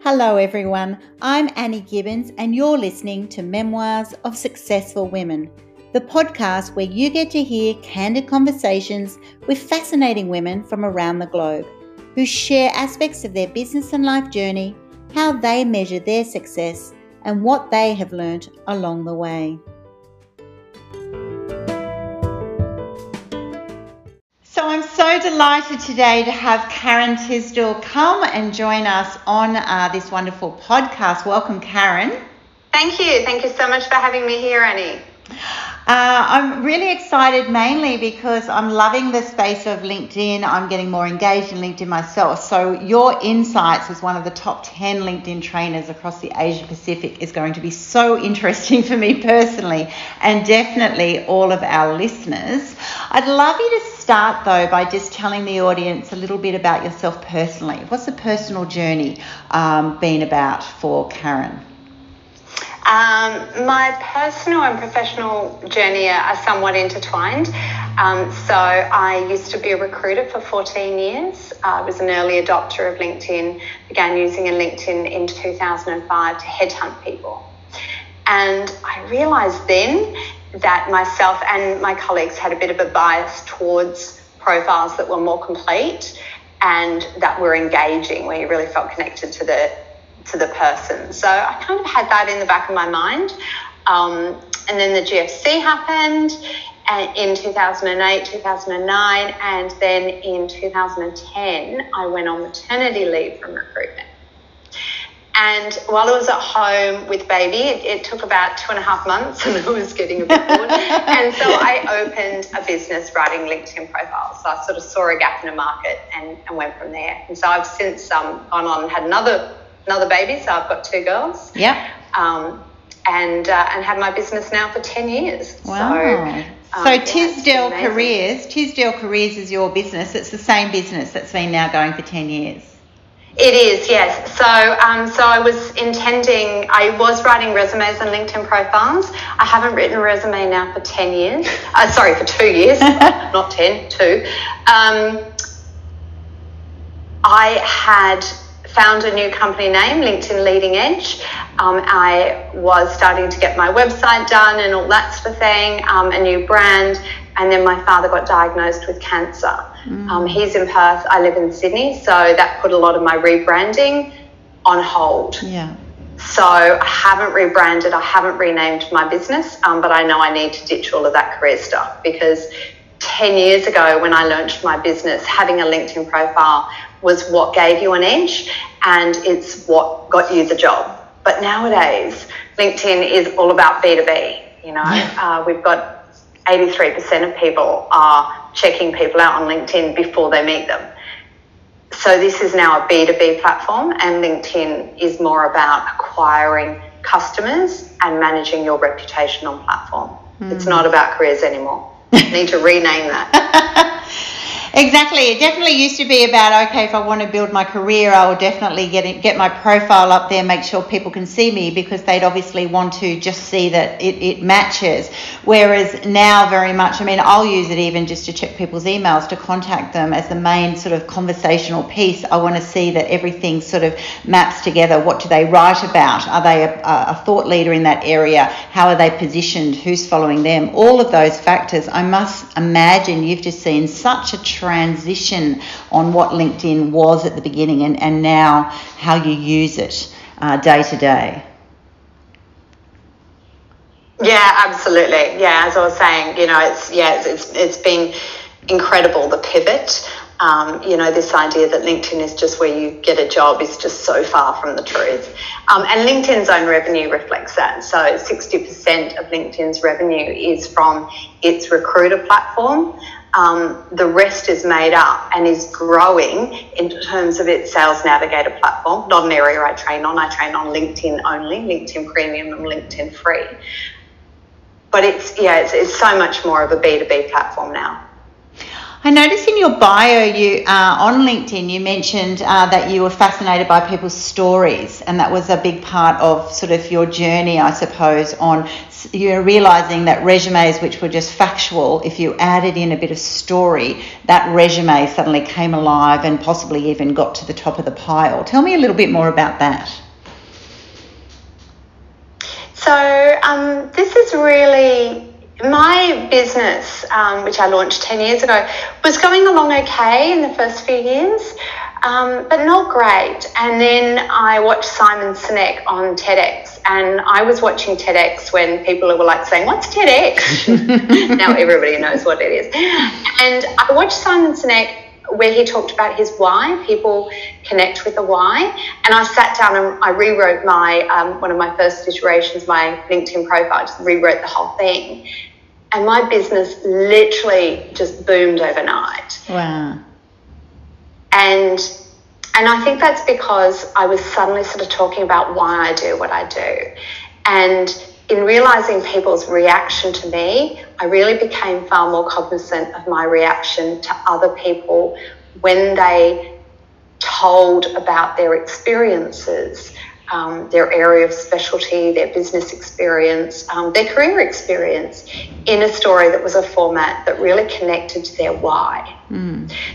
Hello everyone, I'm Annie Gibbins and you're listening to Memoirs of Successful Women, the podcast where you get to hear candid conversations with fascinating women from around the globe who share aspects of their business and life journey, how they measure their success and what they have learnt along the way. So I'm so delighted today to have Karen Tisdell come and join us on this wonderful podcast. Welcome, Karen. Thank you. Thank you so much for having me here, Annie. I'm really excited mainly because I'm loving the space of LinkedIn. I'm getting more engaged in LinkedIn myself. So your insights as one of the top 10 LinkedIn trainers across the Asia Pacific is going to be so interesting for me personally and definitely all of our listeners. I'd love you to start though by just telling the audience a little bit about yourself personally. What's the personal journey been about for Karen? My personal and professional journey are somewhat intertwined. So I used to be a recruiter for 14 years. I was an early adopter of LinkedIn, began using LinkedIn in 2005 to headhunt people. And I realised then that myself and my colleagues had a bit of a bias towards profiles that were more complete and that were engaging, where you really felt connected to the person. So I kind of had that in the back of my mind. And then the GFC happened in 2008, 2009, and then in 2010, I went on maternity leave from recruitment. And while I was at home with baby, it took about 2.5 months and I was getting a bit bored. And so I opened a business writing LinkedIn profiles. So I sort of saw a gap in the market and went from there. And so I've since gone on and had another baby. So I've got 2 girls. Yeah. And had my business now for 10 years. Wow. So Tisdell Careers is your business. It's the same business that's been now going for 10 years. It is, yes. So I was writing resumes and LinkedIn profiles. I haven't written a resume now for 10 years. For 2 years, not 10, 2. I had found a new company name, LinkedIn Leading Edge. I was starting to get my website done and all that sort of thing, a new brand. And then my father got diagnosed with cancer. He's in Perth, I live in Sydney, so that put a lot of my rebranding on hold. Yeah. So I haven't rebranded, I haven't renamed my business, but I know I need to ditch all of that career stuff, because 10 years ago when I launched my business, having a LinkedIn profile was what gave you an edge and it's what got you the job. But nowadays, LinkedIn is all about B2B, you know. We've got 83% of people are checking people out on LinkedIn before they meet them. So this is now a B2B platform, and LinkedIn is more about acquiring customers and managing your reputation on platform. It's not about careers anymore. Need to rename that. Exactly. It definitely used to be about, okay, if I want to build my career, I will definitely get my profile up there, make sure people can see me, because they'd obviously want to just see that it matches. Whereas now very much, I'll use it even just to check people's emails, to contact them as the main sort of conversational piece. I want to see that everything sort of maps together. What do they write about? Are they a thought leader in that area? How are they positioned? Who's following them? All of those factors. I must imagine you've just seen such a transition on what LinkedIn was at the beginning and now how you use it day to day. Yeah, absolutely. Yeah, as I was saying, it's been incredible, the pivot. This idea that LinkedIn is just where you get a job is just so far from the truth. And LinkedIn's own revenue reflects that. So 60% of LinkedIn's revenue is from its recruiter platform. The rest is made up and is growing in terms of its Sales Navigator platform. Not an area I train on. I train on LinkedIn only, LinkedIn Premium and LinkedIn Free. But it's so much more of a B2B platform now. I noticed in your bio, you on LinkedIn, you mentioned that you were fascinated by people's stories, and that was a big part of sort of your journey, I suppose, on you're realizing that resumes which were just factual, if you added in a bit of story, that resume suddenly came alive and possibly even got to the top of the pile. Tell me a little bit more about that. So this is really my business, which I launched 10 years ago, was going along okay in the first few years, but not great. And then I watched Simon Sinek on TEDx, and I was watching TEDx when people were like saying, "What's TEDx?" Now everybody knows what it is. And I watched Simon Sinek where he talked about his why. People connect with the why. And I sat down and I rewrote my one of my first iterations, my LinkedIn profile, just rewrote the whole thing. And my business literally just boomed overnight. Wow. And I think that's because I was suddenly sort of talking about why I do what I do. And in realising people's reaction to me, I really became far more cognizant of my reaction to other people when they told about their experiences, their area of specialty, their business experience, their career experience, in a story that was a format that really connected to their why.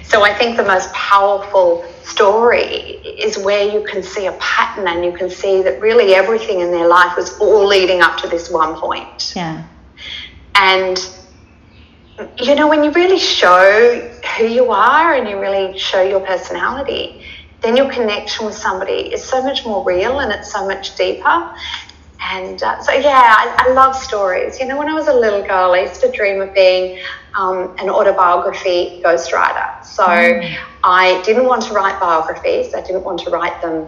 So I think the most powerful story is where you can see a pattern and you can see that really everything in their life was all leading up to this one point. Yeah. And, you know, when you really show who you are and you really show your personality, then your connection with somebody is so much more real and it's so much deeper. And I love stories. You know, when I was a little girl, I used to dream of being an autobiography ghostwriter. So I didn't want to write biographies. I didn't want to write them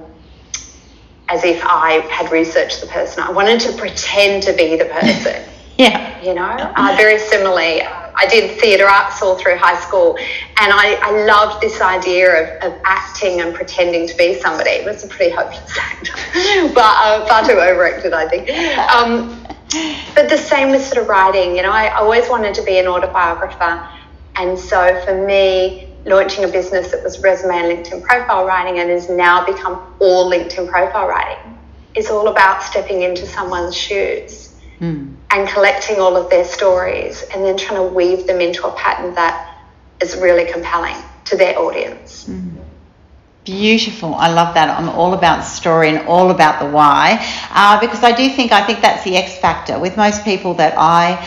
as if I had researched the person. I wanted to pretend to be the person. Yeah. You know, very similarly, I did theatre arts all through high school, and I loved this idea of acting and pretending to be somebody. It was a pretty hopeless act, but far too overacted, I think. But the same with sort of writing. You know, I always wanted to be an autobiographer, and so for me, launching a business that was resume and LinkedIn profile writing and has now become all LinkedIn profile writing is all about stepping into someone's shoes. And collecting all of their stories and then trying to weave them into a pattern that is really compelling to their audience. Beautiful. I love that. I'm all about story and all about the why, because I think that's the X factor with most people that I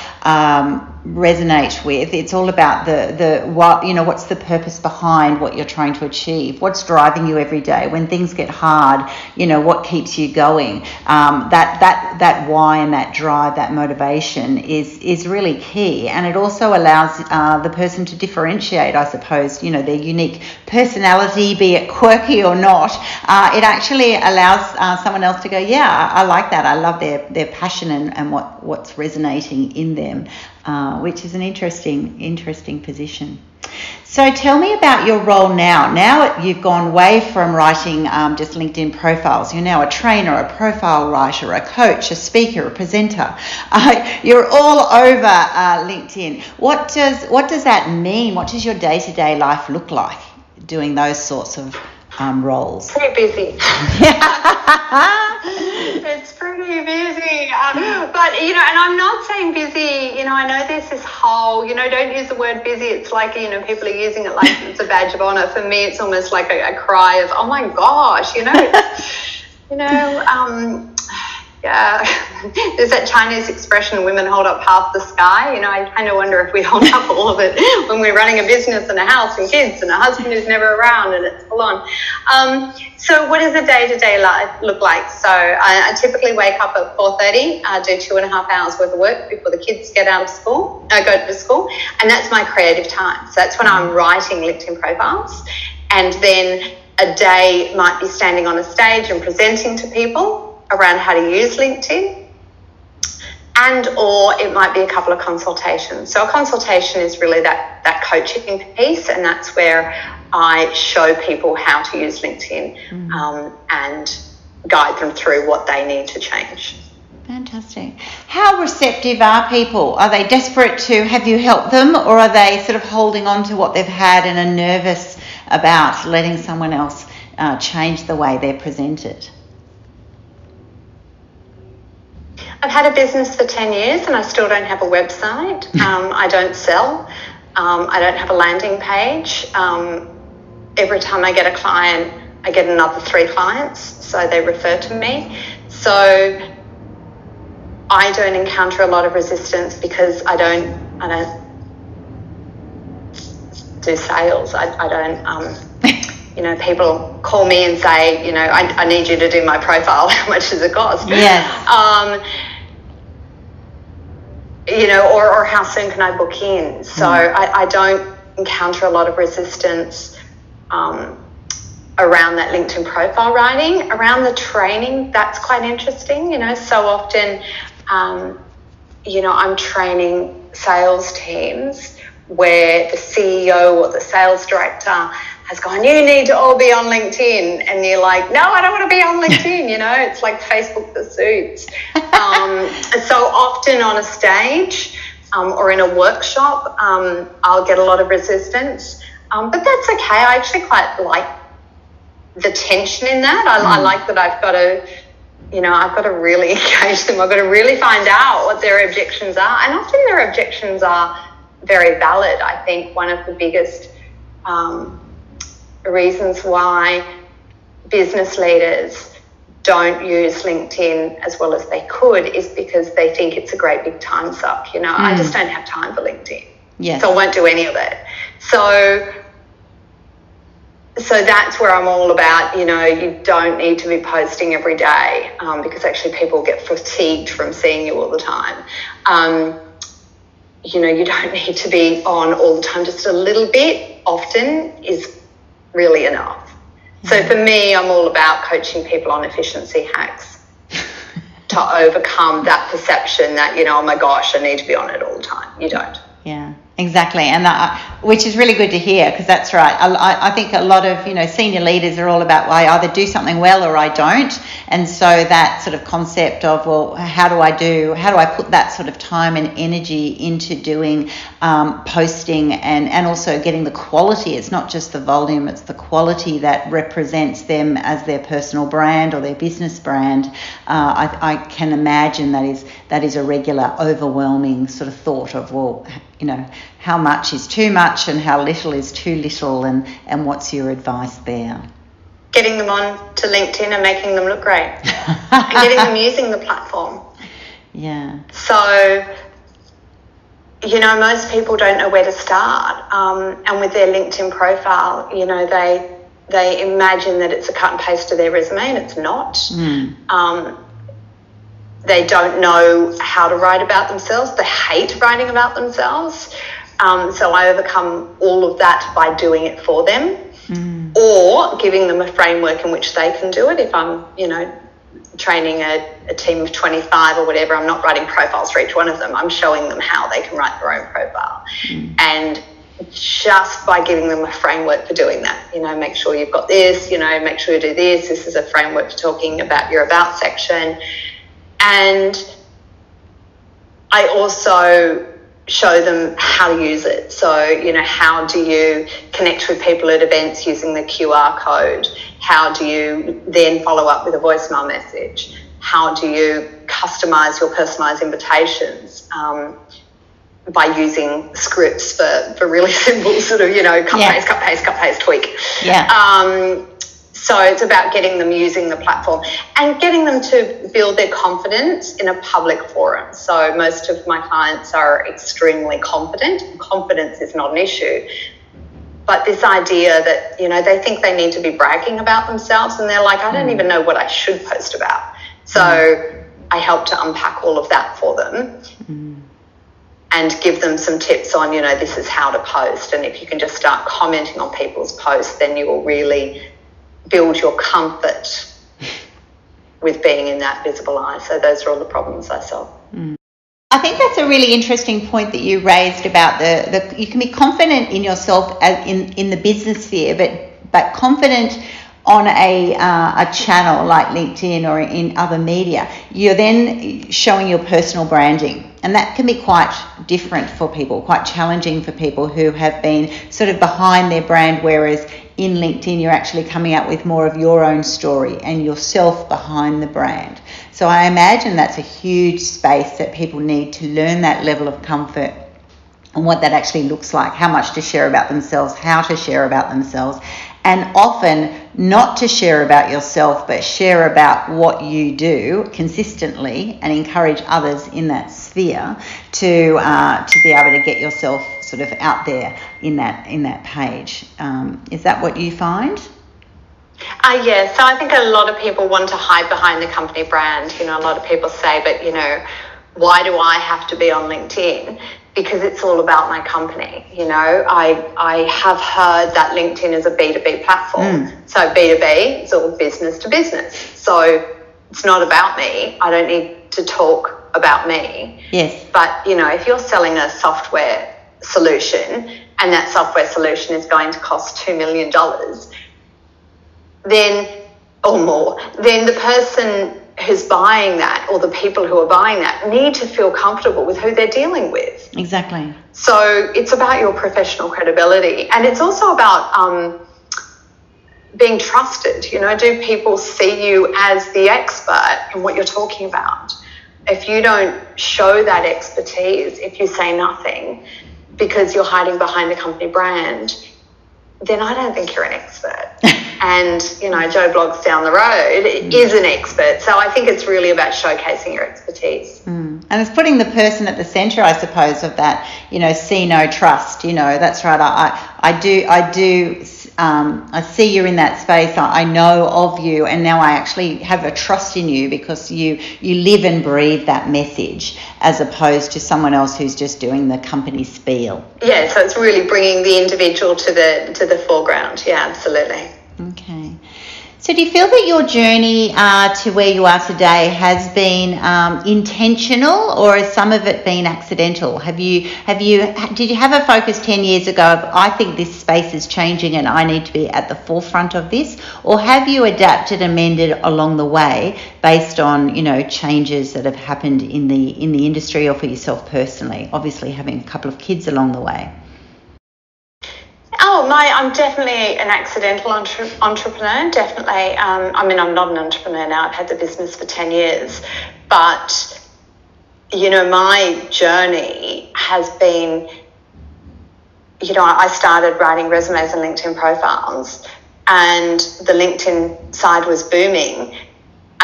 resonate with. It's all about the what, you know, what's the purpose behind what you're trying to achieve, what's driving you every day when things get hard, you know, what keeps you going. That why and that drive, that motivation is really key, and it also allows the person to differentiate, I suppose, you know, their unique personality, be it quirky or not. It actually allows someone else to go, yeah, I like that. I love their passion and what's resonating in them. Which is an interesting position. So tell me about your role now. Now you've gone way from writing just LinkedIn profiles. You're now a trainer, a profile writer, a coach, a speaker, a presenter. You're all over LinkedIn. What does that mean? What does your day-to-day life look like doing those sorts of roles? Pretty busy. It's pretty busy. But, you know, and I'm not saying busy, you know, I know there's this whole, you know, don't use the word busy. It's like, you know, people are using it like it's a badge of honour. For me, it's almost like a cry of, oh my gosh, you know, you know, yeah, there's that Chinese expression, women hold up half the sky. You know, I kind of wonder if we hold up all of it when we're running a business and a house and kids and a husband who's never around and it's full on. So what does a day-to-day life look like? So I typically wake up at 4:30, do 2.5 hours worth of work before the kids get out of school, go to school, and that's my creative time. So that's when I'm writing LinkedIn profiles, and then a day might be standing on a stage and presenting to people around how to use LinkedIn, and or it might be a couple of consultations. So a consultation is really that coaching piece, and that's where I show people how to use LinkedIn and guide them through what they need to change. Fantastic. How receptive are people? Are they desperate to have you help them, or are they sort of holding on to what they've had and are nervous about letting someone else change the way they're presented? I've had a business for 10 years and I still don't have a website. I don't sell. I don't have a landing page. Every time I get a client, I get another 3 clients, so they refer to me. So I don't encounter a lot of resistance because I don't do sales. I don't, people call me and say, I need you to do my profile. How much does it cost? Yes. Or how soon can I book in? So I don't encounter a lot of resistance around that LinkedIn profile writing. Around the training, that's quite interesting. So often, I'm training sales teams where the CEO or the sales director has gone, you need to all be on LinkedIn. And you're like, no, I don't want to be on LinkedIn. It's like Facebook for suits. So often on a stage or in a workshop, I'll get a lot of resistance. But that's okay. I actually quite like the tension in that. I like that I've got to really engage them. I've got to really find out what their objections are. And often their objections are very valid. I think one of the biggest reasons why business leaders don't use LinkedIn as well as they could is because they think it's a great big time suck. I just don't have time for LinkedIn. Yes. So I won't do any of it. So that's where I'm all about, you don't need to be posting every day because actually people get fatigued from seeing you all the time. You don't need to be on all the time. Just a little bit often is really enough. So for me, I'm all about coaching people on efficiency hacks to overcome that perception that, oh my gosh, I need to be on it all the time. You don't. Yeah, exactly. And which is really good to hear, because that's right. I think a lot of, senior leaders are all about, well, I either do something well or I don't. And so that sort of concept of, well, how do I put that sort of time and energy into doing posting and also getting the quality. It's not just the volume, it's the quality that represents them as their personal brand or their business brand. I can imagine that is a regular overwhelming sort of thought of, well, how much is too much and how little is too little, and what's your advice there? Getting them on to LinkedIn and making them look great and getting them using the platform. Yeah. So, most people don't know where to start. And with their LinkedIn profile, they imagine that it's a cut and paste to their resume, and it's not. They don't know how to write about themselves. They hate writing about themselves. So I overcome all of that by doing it for them or giving them a framework in which they can do it. If I'm, training a team of 25 or whatever, I'm not writing profiles for each one of them. I'm showing them how they can write their own profile. And just by giving them a framework for doing that, make sure you've got this, make sure you do this. This is a framework for talking about your about section. And I also show them how to use it. So, how do you connect with people at events using the QR code? How do you then follow up with a voicemail message? How do you customise your personalised invitations by using scripts for really simple sort of, cut, paste, tweak. Yeah. So it's about getting them using the platform and getting them to build their confidence in a public forum. So most of my clients are extremely confident. Confidence is not an issue. But this idea that, they think they need to be bragging about themselves and they're like, I don't even know what I should post about. So I help to unpack all of that for them and give them some tips on, this is how to post. And if you can just start commenting on people's posts, then you will really build your comfort with being in that visible eye. So those are all the problems I solve. I think that's a really interesting point that you raised about the you can be confident in yourself as in the business sphere, but confident on a channel like LinkedIn or in other media. You're then showing your personal branding, and that can be quite different for people, quite challenging for people who have been sort of behind their brand, whereas in LinkedIn you're actually coming out with more of your own story and yourself behind the brand. So So I imagine that's a huge space that people need to learn that level of comfort and what that actually looks like, how much to share about themselves, how to share about themselves, and often not to share about yourself, but share about what you do consistently and encourage others in that sphere to be able to get yourself sort of out there in that page. Is that what you find? Yeah, so I think a lot of people want to hide behind the company brand. A lot of people say, but, why do I have to be on LinkedIn? Because it's all about my company. I have heard that LinkedIn is a B2B platform. So B2B, it's all business to business. So it's not about me. I don't need to talk about me. Yes. But, if you're selling a software solution and that software solution is going to cost $2 million, then, or more, then the person who's buying that, or the people who are buying that, need to feel comfortable with who they're dealing with. Exactly. So it's about your professional credibility, and it's also about being trusted. Do people see you as the expert in what you're talking about? If you don't show that expertise, if you say nothing because you're hiding behind the company brand, then I don't think you're an expert. And, Joe Bloggs down the road is an expert. So I think it's really about showcasing your expertise. And it's putting the person at the centre, I suppose, of that, see, no, trust. That's right. I see you're in that space. I know of you, and now I actually have a trust in you because you live and breathe that message, as opposed to someone else who's just doing the company spiel. Yeah, so it's really bringing the individual to the foreground. Yeah, absolutely. Okay. So do you feel that your journey to where you are today has been intentional, or has some of it been accidental? Did you have a focus 10 years ago of, I think this space is changing and I need to be at the forefront of this, or have you adapted and amended along the way based on, changes that have happened in the industry or for yourself personally, obviously having a couple of kids along the way? I'm definitely an accidental entrepreneur, definitely. I'm not an entrepreneur now. I've had the business for 10 years. But, my journey has been, I started writing resumes and LinkedIn profiles, and the LinkedIn side was booming,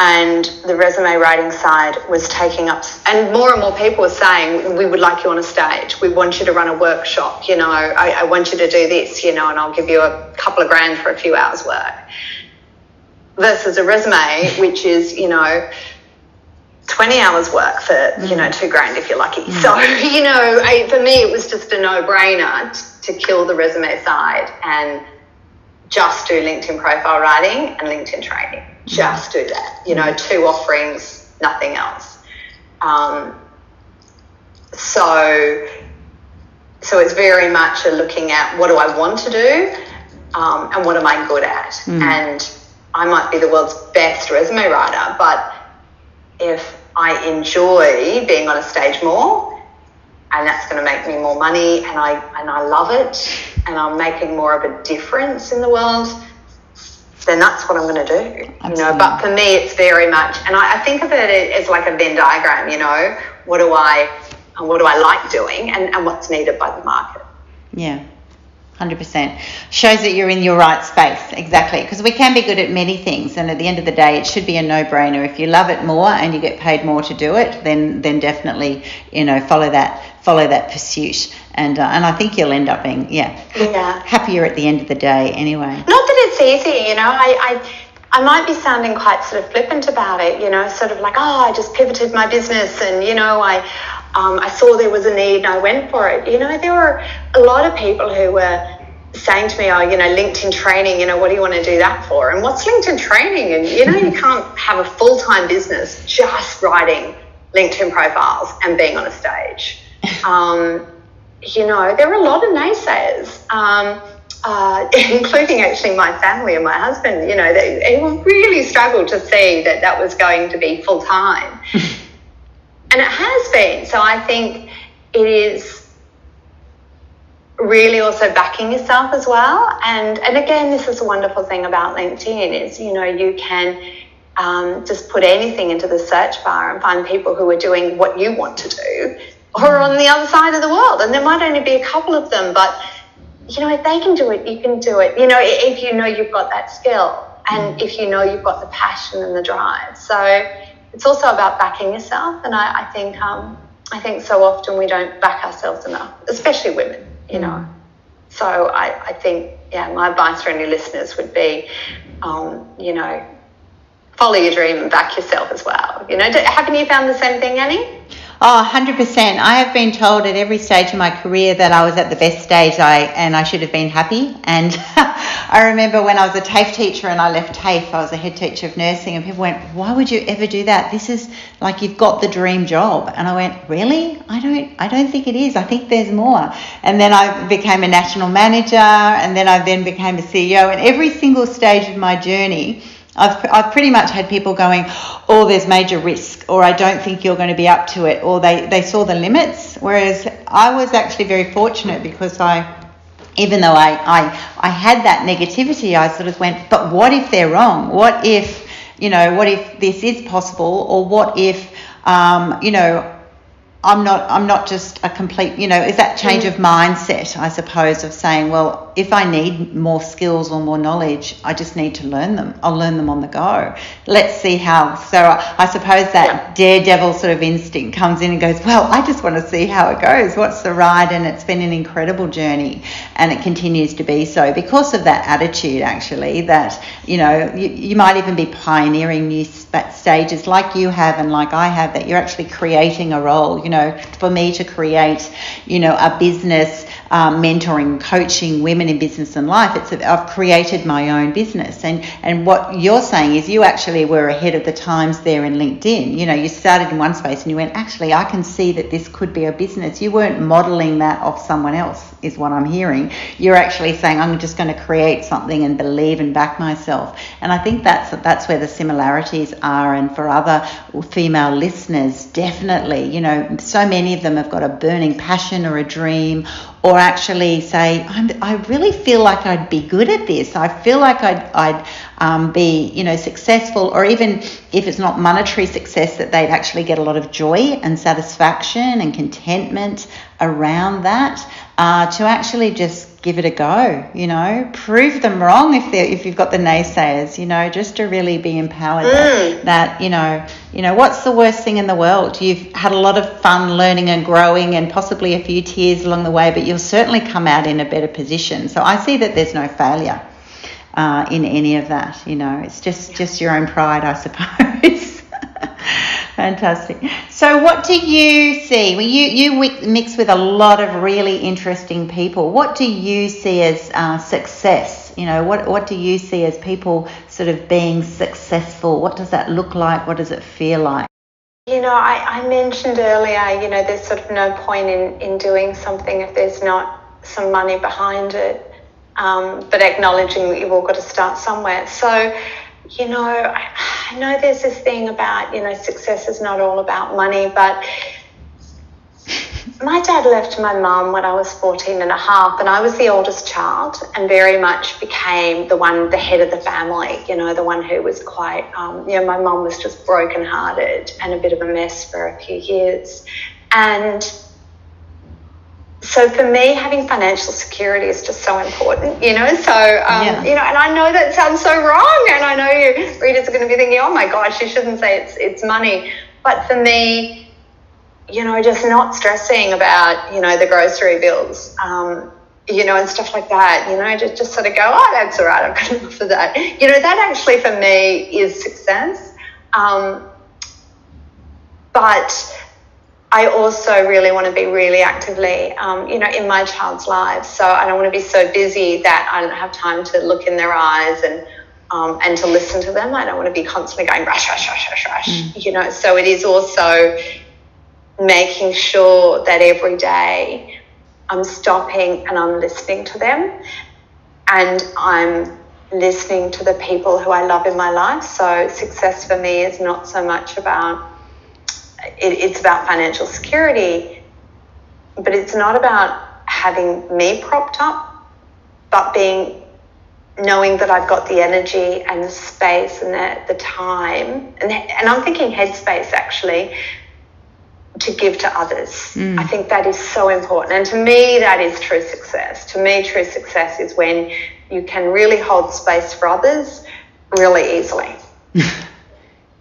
and the resume writing side was taking up, and more people were saying, we would like you on a stage, we want you to run a workshop, I want you to do this, and I'll give you a couple of grand for a few hours work, versus a resume which is 20 hours work for $2 grand if you're lucky. So for me it was just a no-brainer to kill the resume side and just do LinkedIn profile writing and LinkedIn training. Just do that, 2 offerings, nothing else. So it's very much a looking at what do I want to do and what am I good at. And I might be the world's best resume writer, but if I enjoy being on a stage more, and that's going to make me more money, and I love it, and I'm making more of a difference in the world, then that's what I'm going to do. Absolutely. But for me it's very much, and I think of it as like a Venn diagram, what do I like doing and what's needed by the market. Yeah, 100%. Shows that you're in your right space, exactly, because we can be good at many things, and at the end of the day it should be a no-brainer. If you love it more and you get paid more to do it, then definitely follow that pursuit, and I think you'll end up being happier at the end of the day anyway. Not that it's easy, I might be sounding quite sort of flippant about it, sort of like, I just pivoted my business and I saw there was a need and I went for it. There were a lot of people who were saying to me, LinkedIn training, what do you want to do that for? And what's LinkedIn training? And, you can't have a full-time business just writing LinkedIn profiles and being on a stage. There were a lot of naysayers, including actually my family and my husband, they really struggled to see that was going to be full-time. And it has been. So I think it is really also backing yourself as well. And again, this is a wonderful thing about LinkedIn is, you can just put anything into the search bar and find people who are doing what you want to do or on the other side of the world. And there might only be a couple of them, but, you know, if they can do it, you can do it. You know, if you know you've got that skill and if you know you've got the passion and the drive. So it's also about backing yourself. And I think so often we don't back ourselves enough, especially women, you know. So I think, yeah, my advice for any listeners would be, you know, follow your dream and back yourself as well. You know, haven't you found the same thing, Annie? Oh, 100%. I have been told at every stage of my career that I was at the best stage and I should have been happy. And I remember when I was a TAFE teacher and I left TAFE, I was a head teacher of nursing, and people went, why would you ever do that? This is like, you've got the dream job. And I went, really? I don't think it is. I think there's more. And then I became a national manager, and then I became a CEO. And every single stage of my journey, I've pretty much had people going, oh, there's major risk, or I don't think you're going to be up to it, or they saw the limits. Whereas I was actually very fortunate because even though I had that negativity, I sort of went, but what if they're wrong? What if this is possible? Or what if, I'm not just a complete, is that change of mindset, I suppose, of saying, well, if I need more skills or more knowledge, I just need to learn them. I'll learn them on the go. Let's see how. So I suppose that daredevil sort of instinct comes in and goes, well, I just want to see how it goes. What's the ride? And it's been an incredible journey, and it continues to be so because of that attitude, actually, that, you might even be pioneering new stages like you have and like I have, that you're actually creating a role. For me to create, a business, mentoring, coaching women in business and life, I've created my own business. And what you're saying is you actually were ahead of the times there in LinkedIn. You started in one space and you went, actually, I can see that this could be a business. You weren't modeling that off someone else, is what I'm hearing. You're actually saying, I'm just going to create something and believe and back myself. And I think that's where the similarities are. And for other female listeners, definitely, so many of them have got a burning passion or a dream, or actually say, I really feel like I'd be good at this. I feel like I'd be, successful, or even if it's not monetary success, that they'd actually get a lot of joy and satisfaction and contentment around that, to actually just give it a go, prove them wrong if you've got the naysayers, just to really be empowered that what's the worst thing in the world? You've had a lot of fun learning and growing and possibly a few tears along the way, but you'll certainly come out in a better position. So I see that there's no failure in any of that, it's just your own pride, I suppose. Fantastic. So what do you see? Well, you mix with a lot of really interesting people. What do you see as success? What do you see as people sort of being successful? What does that look like? What does it feel like? I mentioned earlier, there's sort of no point in doing something if there's not some money behind it, but acknowledging that you've all got to start somewhere. So, I know there's this thing about, success is not all about money, but my dad left my mum when I was 14 and a half, and I was the oldest child and very much became the head of the family, the one who was quite, my mum was just brokenhearted and a bit of a mess for a few years. And so for me, having financial security is just so important, so, and I know that sounds so wrong, and I know your readers are going to be thinking, oh my gosh, you shouldn't say it's money. But for me, just not stressing about, the grocery bills, and stuff like that, just sort of go, oh, that's all right, I've got enough of that. That actually for me is success. But I also really want to be really actively, in my child's lives. So I don't want to be so busy that I don't have time to look in their eyes and to listen to them. I don't want to be constantly going rush, rush, rush, rush, rush, So it is also making sure that every day I'm stopping and I'm listening to them, and I'm listening to the people who I love in my life. So success for me is not so much about, it's about financial security, but it's not about having me propped up, but being knowing that I've got the energy and the space and the time, and I'm thinking headspace actually, to give to others. I think that is so important. And to me, that is true success. To me, true success is when you can really hold space for others really easily.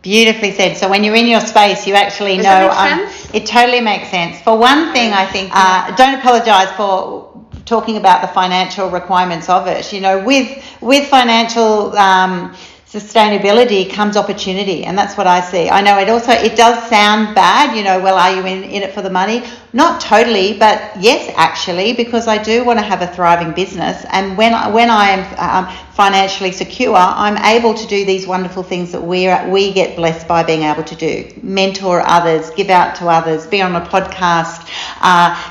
Beautifully said. So when you're in your space, you actually know. That make sense? It totally makes sense. For one thing, I think, don't apologise for talking about the financial requirements of it. You know, with financial sustainability comes opportunity, and that's what I see. I know it does sound bad, you know, well, are you in it for the money? Not totally, but yes, actually, because I do want to have a thriving business, and when I am financially secure, I'm able to do these wonderful things that we get blessed by being able to do: mentor others, give out to others, be on a podcast,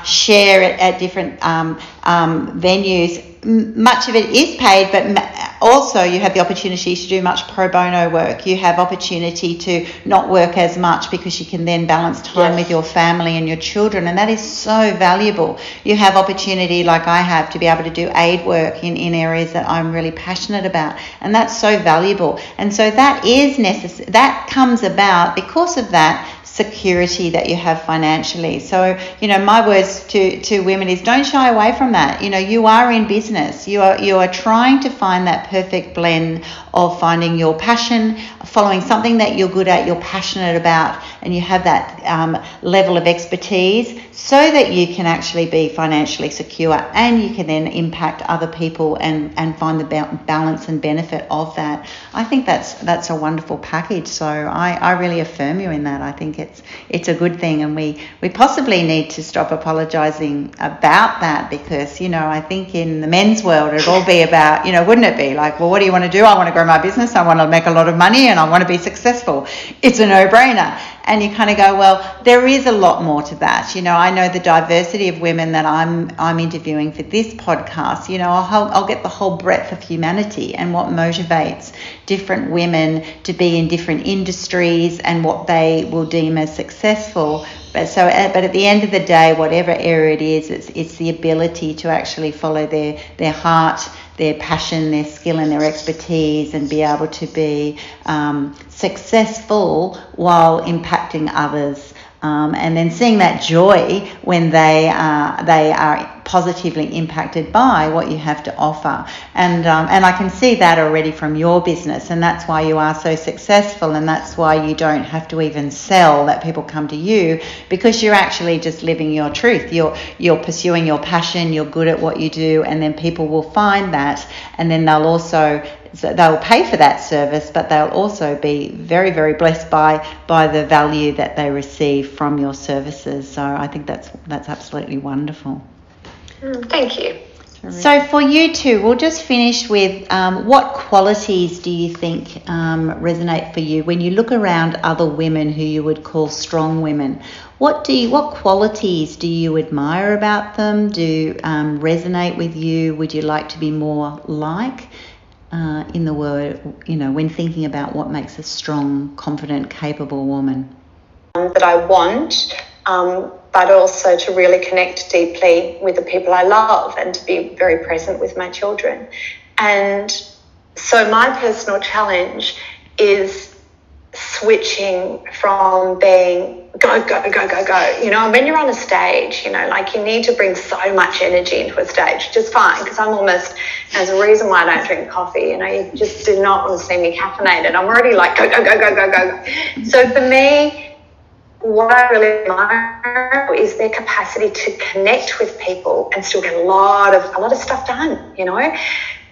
share it at different venues. Much of it is paid, but also you have the opportunity to do much pro bono work. You have opportunity to not work as much because you can then balance time with your family and your children, and that is so valuable. You have opportunity, like I have, to be able to do aid work in areas that I'm really passionate about, and that's so valuable. And so that is necessary. That comes about because of that security that you have financially. So, you know, my words to women is don't shy away from that. You know, you are in business. You are trying to find that perfect blend of finding your passion, following something that you're good at, you're passionate about, and you have that level of expertise so that you can actually be financially secure, and you can then impact other people and find the balance and benefit of that. I think that's a wonderful package. So I really affirm you in that. I think it's a good thing, and we possibly need to stop apologising about that, because, you know, I think in the men's world it'd all be about, you know, wouldn't it be like, well, what do you want to do? I want to grow my business, I want to make a lot of money, and I want to be successful. It's a no-brainer. And you kind of go, well, there is a lot more to that. You know, I know the diversity of women that I'm interviewing for this podcast. You know, I'll get the whole breadth of humanity and what motivates different women to be in different industries and what they will deem as successful. But at the end of the day, whatever area it is, it's the ability to actually follow their heart, their passion, their skill and their expertise, and be able to be successful while impacting others, and then seeing that joy when they are positively impacted by what you have to offer. And I can see that already from your business, and that's why you are so successful, and that's why you don't have to even sell, that people come to you, because you're actually just living your truth. You're pursuing your passion, you're good at what you do, and then people will find that, and then they'll pay for that service, but they'll also be very, very blessed by the value that they receive from your services. So I think that's absolutely wonderful. Thank you. So for you two, we'll just finish with what qualities do you think resonate for you when you look around other women who you would call strong women? What qualities do you admire about them? Do resonate with you? Would you like to be more like? In the word, you know, when thinking about what makes a strong, confident, capable woman? That I want, but also to really connect deeply with the people I love and to be very present with my children. And so my personal challenge is switching from being go, go, go, go, go. You know, when you're on a stage, you know, like you need to bring so much energy into a stage, which is fine, because I'm almost, there's a reason why I don't drink coffee, you know, you just do not want to see me caffeinated. I'm already like go, go, go, go, go, go. So for me, what I really admire is their capacity to connect with people and still get a lot of stuff done, you know,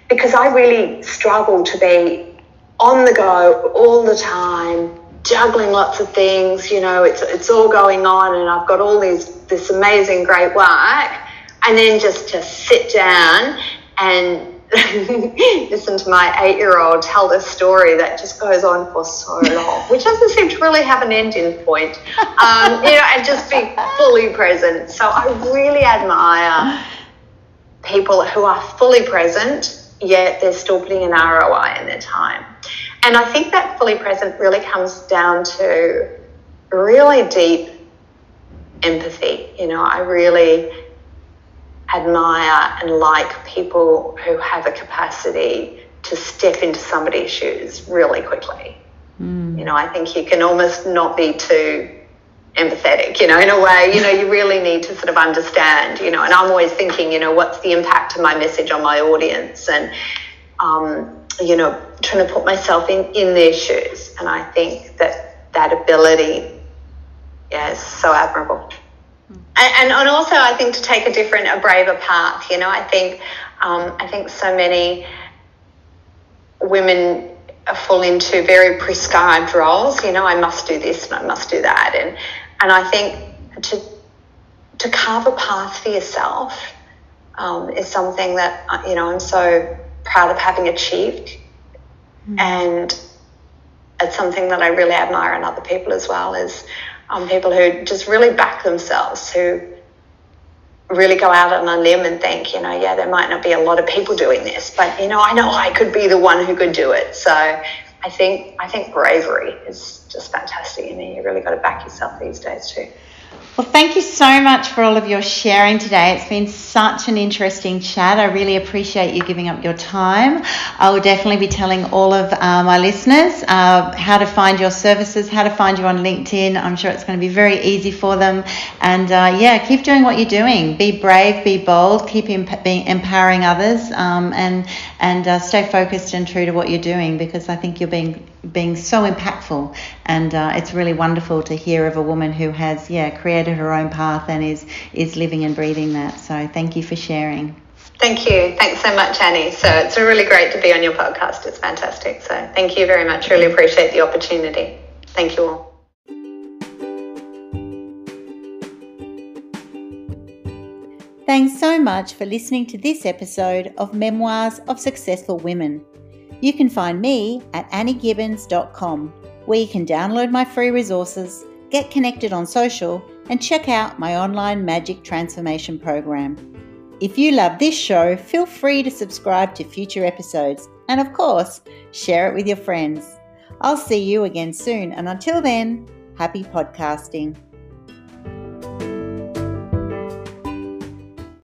because I really struggle to be on the go all the time, juggling lots of things, you know, it's all going on, and I've got all this amazing great work, and then just to sit down and listen to my 8-year-old tell this story that just goes on for so long, which doesn't seem to really have an ending point, you know, and just be fully present. So I really admire people who are fully present, yet they're still putting an ROI in their time. And I think that fully present really comes down to really deep empathy. You know, I really admire and like people who have a capacity to step into somebody's shoes really quickly. I think you can almost not be too empathetic, in a way, you really need to sort of understand, and I'm always thinking, what's the impact of my message on my audience, and, trying to put myself in their shoes. And I think that ability, is so admirable. And also I think to take a braver path, I think so many women fall into very prescribed roles, I must do this and I must do that. And I think to carve a path for yourself is something that, I'm so proud of having achieved. And it's something that I really admire in other people as well, is people who just really back themselves, who really go out on a limb and think, there might not be a lot of people doing this, but, I know I could be the one who could do it. So I think bravery is just fantastic. You really got to back yourself these days too. Well, thank you so much for all of your sharing today. It's been such an interesting chat. I really appreciate you giving up your time. I will definitely be telling all of my listeners how to find your services, how to find you on LinkedIn. I'm sure it's going to be very easy for them. And keep doing what you're doing. Be brave, be bold, keep empowering others, and stay focused and true to what you're doing, because I think you're being so impactful. And it's really wonderful to hear of a woman who has created her own path and is living and breathing that. So thank you for sharing. Thank you. Thanks so much, Annie. So it's really great to be on your podcast. It's fantastic. So thank you very much. Really appreciate the opportunity. Thank you all. Thanks so much for listening to this episode of Memoirs of Successful Women. You can find me at anniegibbins.com, where you can download my free resources, get connected on social, and check out my online magic transformation program. If you love this show, feel free to subscribe to future episodes, and of course, share it with your friends. I'll see you again soon, and until then, happy podcasting.